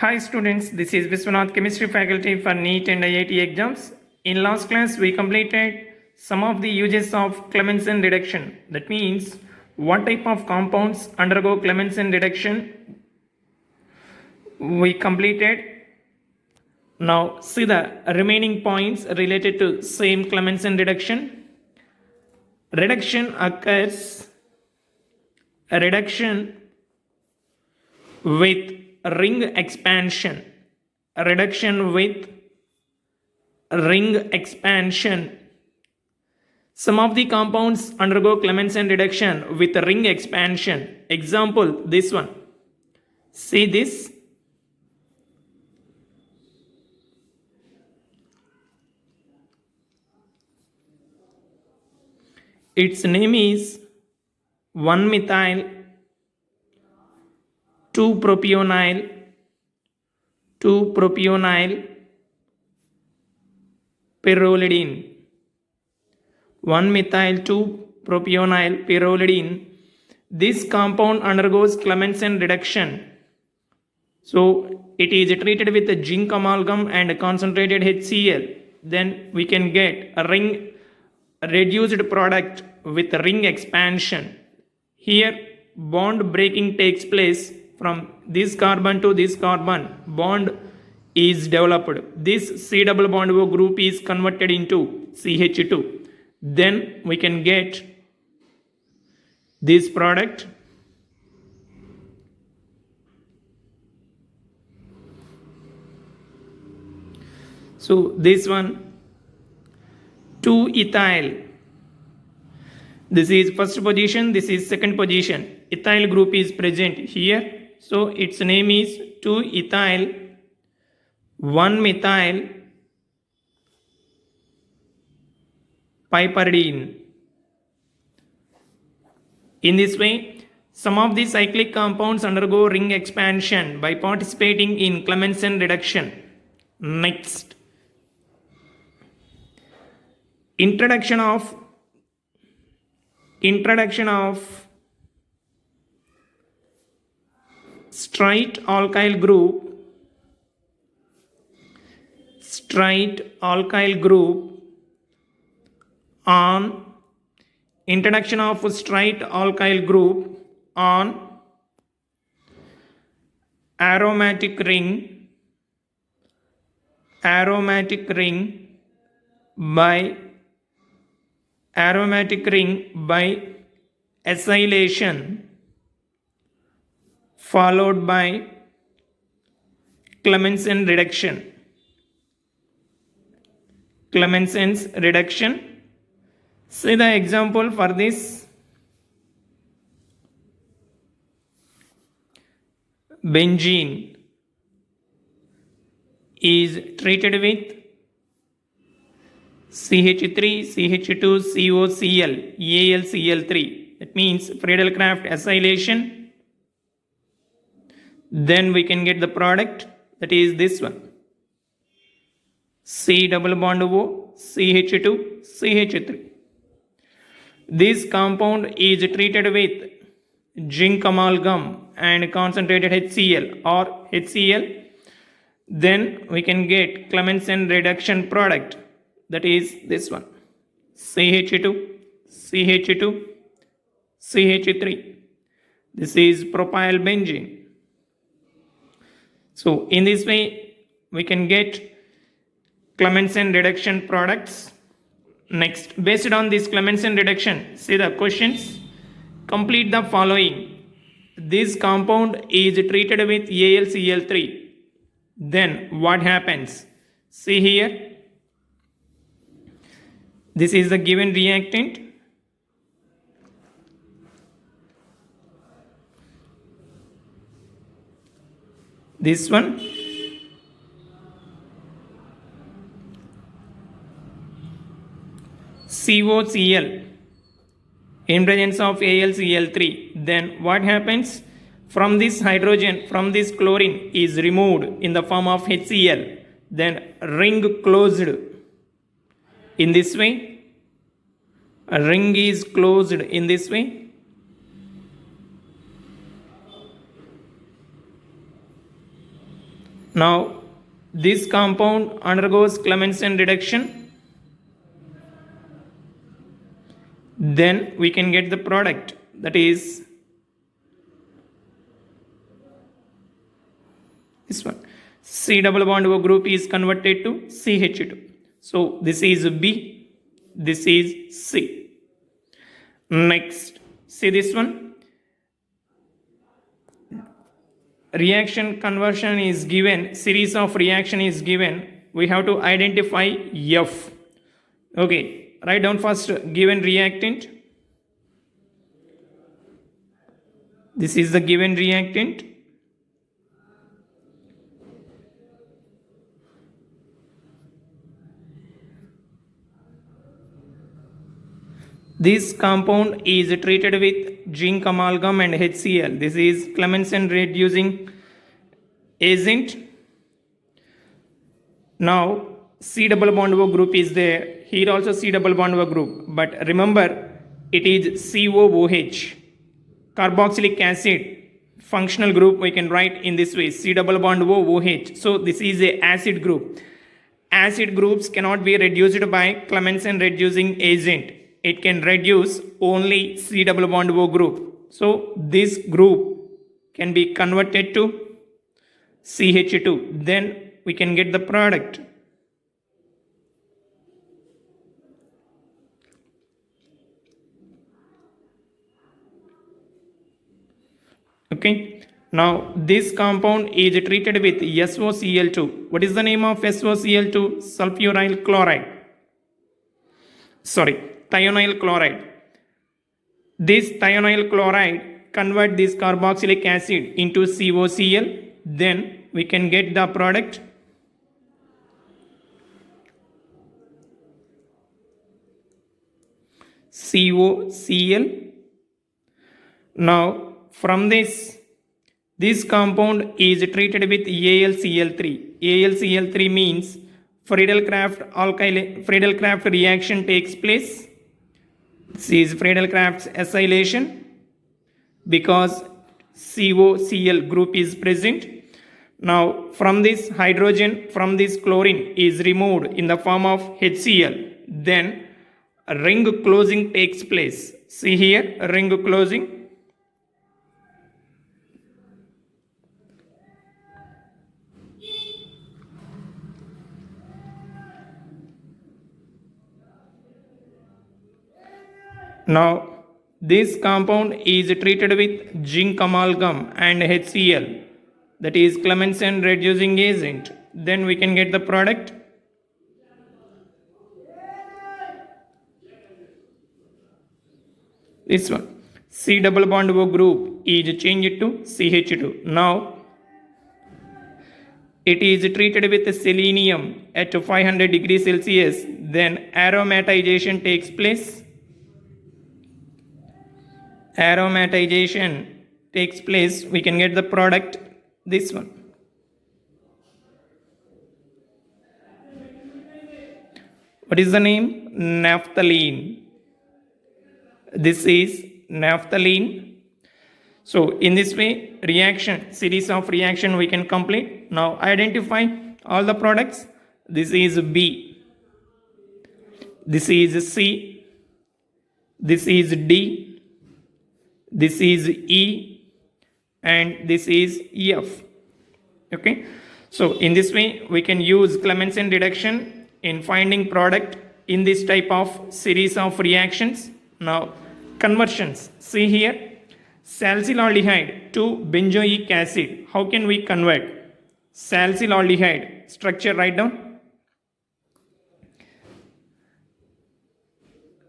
Hi students, this is Viswanath Chemistry faculty for NEET and IIT exams. In last class, we completed some of the uses of Clemmensen reduction. That means what type of compounds undergo Clemmensen reduction we completed. Now see the remaining points related to same Clemmensen reduction. Reduction occurs with ring expansion. Reduction with ring expansion. Some of the compounds undergo Clemmensen reduction with ring expansion. Example, this one. See this. Its name is 1-methyl 2-propionyl pyrrolidine. 1-methyl 2-propionyl pyrrolidine. This compound undergoes Clemmensen reduction. So it is treated with a zinc amalgam and concentrated HCl. Then we can get a ring reduced product with ring expansion. Here bond breaking takes place from this carbon to this carbon. Bond is developed. This C double bond O group is converted into CH2. Then we can get this product. So this one 2-ethyl. This is first position, this is second position. Ethyl group is present here. So its name is 2-ethyl 1-methyl piperidine. In this way, some of the cyclic compounds undergo ring expansion by participating in Clemmensen reduction. Next, introduction of straight alkyl group on introduction of straight alkyl group on aromatic ring by acylation followed by Clemmensen reduction. Clemmensen's reduction. See the example for this. Benzene is treated with CH3, CH2, COCl, AlCl3. That means Friedel-Crafts acylation. Then we can get the product, that is this one. C double bond O, CH2, CH3. This compound is treated with zinc amalgam and concentrated HCl or HCl. Then we can get Clemmensen reduction product, that is this one. CH2, CH2, CH3. This is propyl benzene. So in this way we can get Clemmensen reduction products. Next, based on this Clemmensen reduction, see the questions. Complete the following. This compound is treated with AlCl3. Then what happens? See here. This is the given reactant. This one. COCl in presence of AlCl3. Then what happens? From this hydrogen, from this chlorine is removed in the form of HCl. Then ring closed. In this way, a ring is closed in this way. Now this compound undergoes Clemmensen reduction. Then we can get the product, that is this one. C double bond O group is converted to CH2. So this is B, this is C. Next, see this one. Reaction conversion is given, series of reaction is given. We have to identify F. Okay, write down first given reactant. This is the given reactant. This compound is treated with zinc amalgam and HCl. This is Clemmensen reducing agent. Now C double bond O group is there. Here also C double bond O group. But remember, it is COOH. Carboxylic acid functional group we can write in this way, C double bond O OH. So this is a acid group. Acid groups cannot be reduced by Clemmensen reducing agent. It can reduce only C double bond O group. So this group can be converted to CH2. Then we can get the product. Okay. Now this compound is treated with SOCl2. What is the name of SOCl2? Sulfuryl chloride. Sorry, thionyl chloride. This thionyl chloride convert this carboxylic acid into COCl. Then we can get the product. COCl. Now from this compound is treated with AlCl3. AlCl3 means Friedel-Crafts reaction takes place. This is Friedel-Crafts acylation because COCl group is present. Now from this hydrogen, from this chlorine is removed in the form of HCl. Then ring closing takes place. See here, ring closing. Now this compound is treated with zinc amalgam and HCl, that is Clemmensen reducing agent. Then we can get the product. This one, C double bond O group is changed to CH2. Now it is treated with selenium at 500 degrees Celsius. Then aromatization takes place. Aromatization takes place. We can get the product, this one. What is the name? Naphthalene. This is naphthalene. So in this way, reaction, series of reaction we can complete. Now identify all the products. This is B. This is C. This is D. This is E, and this is F. Okay, so in this way we can use Clemmensen reduction in finding product in this type of series of reactions. Now conversions, see here, salicylaldehyde to benzoic acid. How can we convert salicylaldehyde? Structure, write down.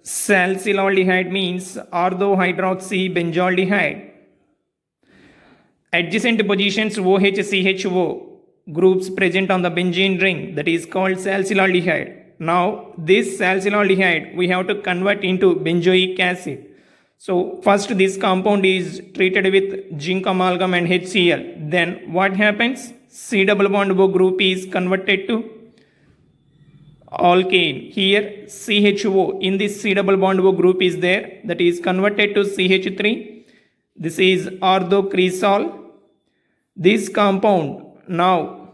Salicylaldehyde means orthohydroxybenzaldehyde. Adjacent positions OH-CHO groups present on the benzene ring, that is called salicylaldehyde. Now this salicylaldehyde we have to convert into benzoic acid. So first this compound is treated with zinc amalgam and HCl. Then what happens? C double bond O group is converted to alkane. Here CHO in this C double bond O group is there, that is converted to CH3. This is orthocresol. This compound now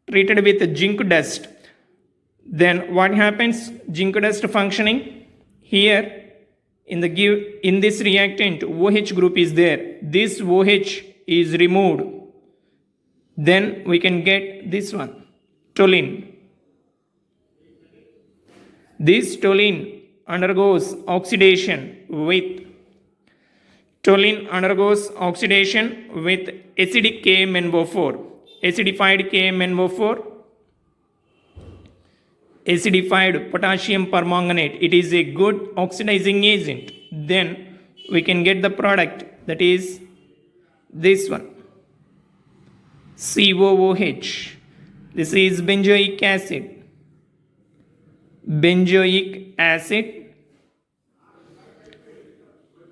treated with zinc dust. Then what happens? Zinc dust functioning. Here in this reactant OH group is there. This OH is removed. Then we can get this one, toluene. This toluene undergoes oxidation with acidic KMnO4, acidified KMnO4, acidified potassium permanganate. It is a good oxidizing agent. Then we can get the product, that is this one, COOH. This is benzoic acid.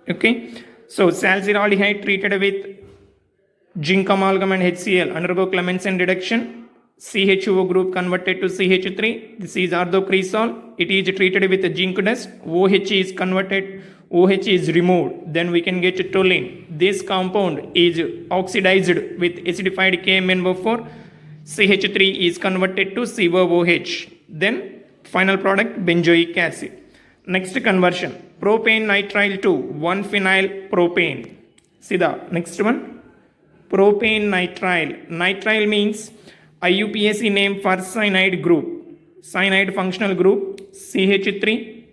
Okay, so salziraldehyde treated with zinc amalgam and HCl undergo Clemmensen reduction. CHO group converted to CH3. This is ardocresol. It is treated with zinc dust. OH is converted, OH is removed. Then we can get toluene. This compound is oxidized with acidified KMnO4. CH3 is converted to COOH. Then final product, benzoic acid. Next conversion, propane nitrile to 1-phenyl propane. See the next one, propane nitrile. Nitrile means IUPAC name for cyanide group. Cyanide functional group, CH3,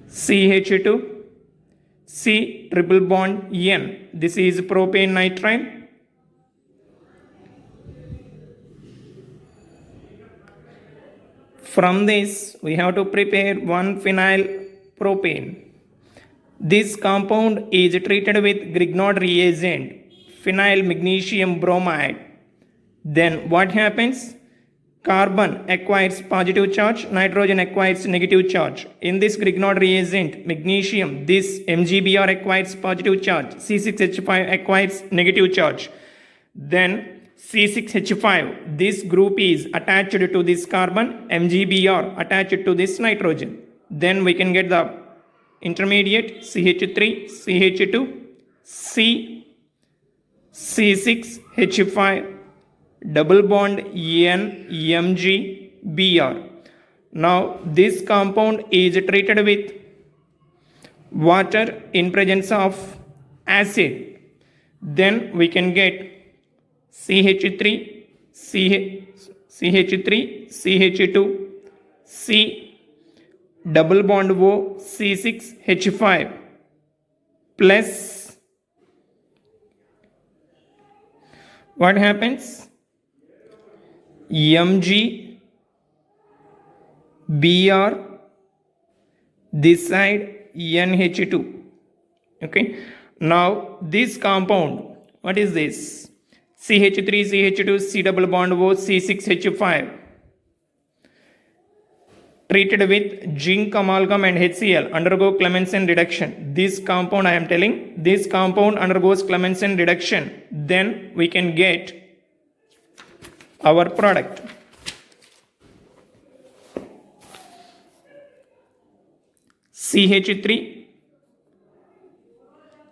CH2, C triple bond N. This is propane nitrile. From this, we have to prepare 1-phenyl propane. This compound is treated with Grignard reagent, phenyl magnesium bromide. Then what happens? Carbon acquires positive charge, nitrogen acquires negative charge. In this Grignard reagent, magnesium, this MgBr acquires positive charge, C6H5 acquires negative charge. Then C6H5, this group is attached to this carbon, MgBr attached to this nitrogen. Then we can get the intermediate CH3, CH2, C6H5, double bond N, MgBr. Now this compound is treated with water in presence of acid. Then we can get CH3, CH2, C double bond O, C6H5 plus what happens? MgBr, this side NH2. Okay, now this compound, what is this? CH3, CH2, C double bond O, C6H5 treated with zinc amalgam and HCl undergo Clemmensen reduction. This compound, I am telling, this compound undergoes Clemmensen reduction. Then we can get our product. CH3,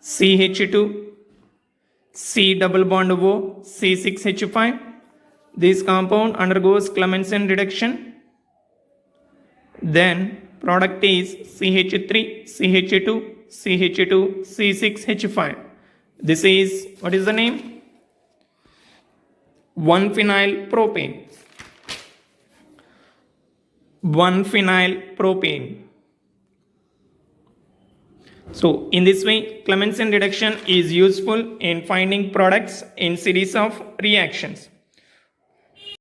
CH2, C double bond O, C6H5. This compound undergoes Clemmensen reduction. Then product is CH3, CH2, CH2, C6H5. This is, what is the name? 1-phenyl propane. 1-phenyl propane. So in this way, Clemmensen reduction is useful in finding products in series of reactions.